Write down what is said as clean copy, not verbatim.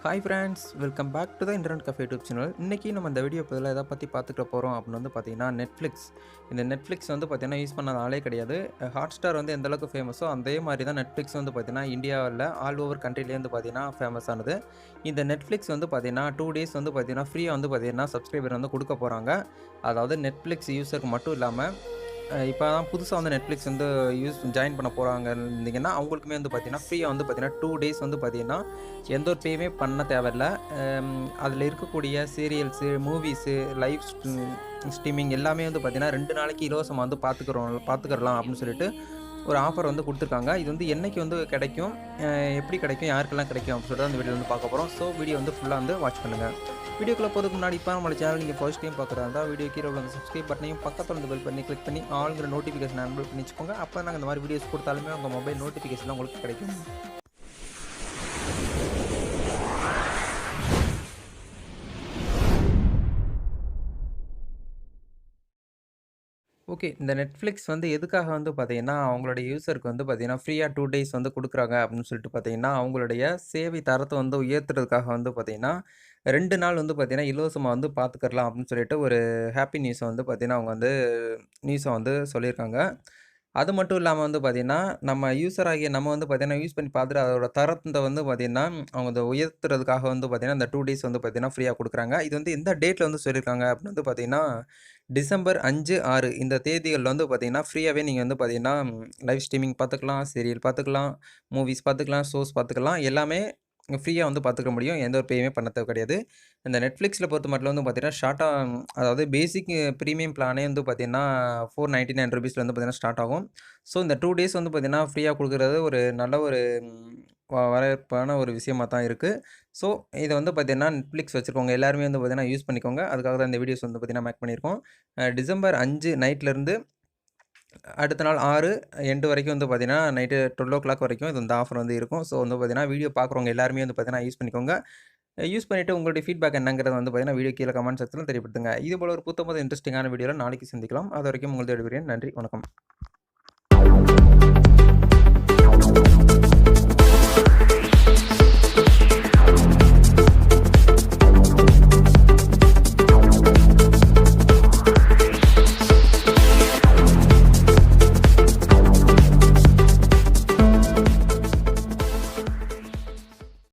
Hi friends, welcome back to the internet cafe YouTube channel. இன்றைக்கி நம்ம இந்த video பதில் எதை பற்றி பார்த்துக்க போகிறோம் அப்படின்னு வந்து பார்த்தீங்கன்னா நெட்ஃப்ளிக்ஸ். இந்த நெட்ஃப்ளிக்ஸ் வந்து பார்த்தீங்கன்னா யூஸ் பண்ணாத ஆளே கிடையாது. ஹாட்ஸ்டார் வந்து எந்த அளவுக்கு ஃபேமஸோ அதே மாதிரி தான் நெட்ஃப்ளிக்ஸ் வந்து பார்த்தீங்கன்னா இந்தியாவில் ஆல் ஓவர் கண்ட்ரிலேயே வந்து பார்த்தீங்கன்னா ஃபேமஸ் ஆனது. இந்த நெட்ஃப்ளிக்ஸ் வந்து பார்த்தீங்கன்னா 2 டேஸ் வந்து பார்த்தீங்கன்னா ஃப்ரீயாக வந்து பார்த்தீங்கன்னா சப்ஸ்கிரைபர் வந்து கொடுக்க போகிறாங்க. அதாவது நெட்ஃப்ளிக்ஸ் யூஸருக்கு மட்டும் இல்லாமல் இப்போ தான் புதுசா வந்து நெட்ஃப்ளிக்ஸ் வந்து ஜாயின் பண்ண போறாங்க இருந்தீங்கன்னா, அவங்களுக்குமே வந்து பார்த்தீங்கன்னா, ஃப்ரீயா வந்து பார்த்தீங்கன்னா 2 டேஸ் வந்து பார்த்தீங்கன்னா, எந்த ஒரு பேயுமே பண்ண தேவையில்ல. அதில இருக்கக்கூடிய சீரியல்ஸு, மூவிஸு, லைவ் ஸ்ட்ரீமிங் எல்லாமே வந்து பார்த்தீங்கன்னா, 2 நாளைக்கு இலவசமா வந்து பார்த்துக்கிறலாம் அப்படின்னு சொல்லிட்டு ஒரு ஆஃபர் வந்து குடுத்துருக்காங்க. இது வந்து என்னைக்கு வந்து கிடைக்கும்? அ எப்படி கிடைக்கும்? யாருக்கெல்லாம் கிடைக்கும்? அப்படின்னு சொல்லிட்டு அந்த வீடியோல வந்து பார்க்க போறோம். ஸோ வீடியோ வந்து ஃபுல்லா வந்து வாட்ச் பண்ணுங்க. வீடியோக்குள்ள போறதுக்கு முன்னாடி இப்ப நம்ம சேனல் நீங்க ஃபர்ஸ்ட் டைம் பார்க்குறதா இருந்தா வீடியோ கீழ உள்ள அந்த சப்ஸ்கிரைப் பட்டனையும் பக்கத்துல அந்த பெல் பட்டனையும் கிளிக் பண்ணி ஆல்ங்கிற நோட்டிஃபிகேஷன் எனேபிள் பண்ணி வச்சுக்கோங்க. அப்ப நாங்க இந்த மாதிரி வீடியோஸ் குடுத்தாலுமே உங்க மொபைல் நோட்டிஃபிகேஷன்ல உங்களுக்கு கிடைக்கும். ஓகே. இந்த Netflix வந்து எதுக்காக வந்து பார்த்தீங்கன்னா, அவங்களுடைய யூசருக்கு வந்து பார்த்தீங்கன்னா, ஃப்ரீயா 2 டேஸ் வந்து குடுக்குறாங்க அப்படின்னு சொல்லிட்டு பார்த்தீங்கன்னா, அவங்களுடைய சேவை தரத்த வந்து உயர்த்துறதுக்காக வந்து பார்த்தீங்கன்னா, 2 நாள் வந்து பார்த்தீங்கன்னா, இலவசமா வந்து பார்த்துக்கலாம் அப்படின்னு சொல்லிட்டு ஒரு ஹேப்பி நியூஸ வந்து பார்த்தீங்கன்னா, அவங்க வந்து நியூஸ வந்து சொல்லியிருக்காங்க. அது மட்டும் இல்லாம வந்து பார்த்தீங்கன்னா, நம்ம யூசர் ஆகிய நம்ம வந்து பார்த்தீங்கன்னா, யூஸ் பண்ணி பார்த்துட்டு அதோட தரத்த வந்து பார்த்தீங்கன்னா, அவங்க அத உயர்த்துறதுக்காக வந்து பார்த்தீங்கன்னா, இந்த 2 டேஸ் வந்து பார்த்தீங்கன்னா, ஃப்ரீயா குடுக்குறாங்க. இது வந்து எந்த டேட்ல வந்து சொல்லியிருக்காங்க அப்படின்னு வந்து பார்த்தீங்கன்னா, டிசம்பர் 5, 6 இந்த தேதிகள்ல வந்து பார்த்தீங்கன்னா, ஃப்ரீயாவே நீங்க வந்து பார்த்தீங்கன்னா, லைவ் ஸ்ட்ரீமிங் பார்த்துக்கலாம், சீரியல் பார்த்துக்கலாம், மூவிஸ் பார்த்துக்கலாம், ஷோஸ் பார்த்துக்கலாம். எல்லாமே ஃப்ரீயா வந்து பார்த்துக்க முடியும். எந்த ஒரு பேயுமே பண்ண தேவை கிடையாது. இந்த Netflixல பொறுத்தமட்டிலும் வந்து பார்த்தீங்கன்னா, ஷார்ட்டா அதாவது பேசிக் பிரீமியம் பிளானே வந்து பார்த்தீங்கன்னா, ₹499 வந்து பார்த்தீங்கன்னா ஸ்டார்ட் ஆகும். ஸோ இந்த 2 டேஸ் வந்து பார்த்தீங்கன்னா, ஃப்ரீயா குடுக்குறது ஒரு நல்ல ஒரு வரவேற்பான ஒரு விஷயமா தான் இருக்கு. ஸோ இத வந்து பார்த்தீங்கன்னா, Netflix வச்சிருக்கவங்க எல்லாருமே வந்து பார்த்தீங்கன்னா, யூஸ் பண்ணிக்கோங்க. அதுக்காக தான் இந்த வீடியோஸ் வந்து பார்த்தீங்கன்னா மேக் பண்ணியிருக்கோம். டிசம்பர் 5 நைட்லருந்து அடுத்த நாள் 6 எண்ட் வரைக்கும் வந்து பார்த்தீங்கன்னா, நைட்டு 12:00 வரைக்கும் இது இந்த ஆஃபர் வந்து இருக்கும். ஸோ வந்து பார்த்தீங்கன்னா, வீடியோ பார்க்குறவங்க எல்லாருமே வந்து பார்த்தீங்கன்னா, யூஸ் பண்ணிக்கோங்க. யூஸ் பண்ணிட்டு உங்களுடைய ஃபீட்பேக் என்னங்கிறத வந்து பார்த்தீங்கன்னா, வீடியோ கீழ கமெண்ட் செக்ஷன்ல தெரியப்படுத்துங்க. இதுபோல ஒரு புத்தம் புது இன்ட்ரஸ்டிங்கான வீடியோல நாளைக்கு சந்திக்கலாம். அதுவரைக்கும் உங்களது விடைபெறுகிறேன். நன்றி, வணக்கம்.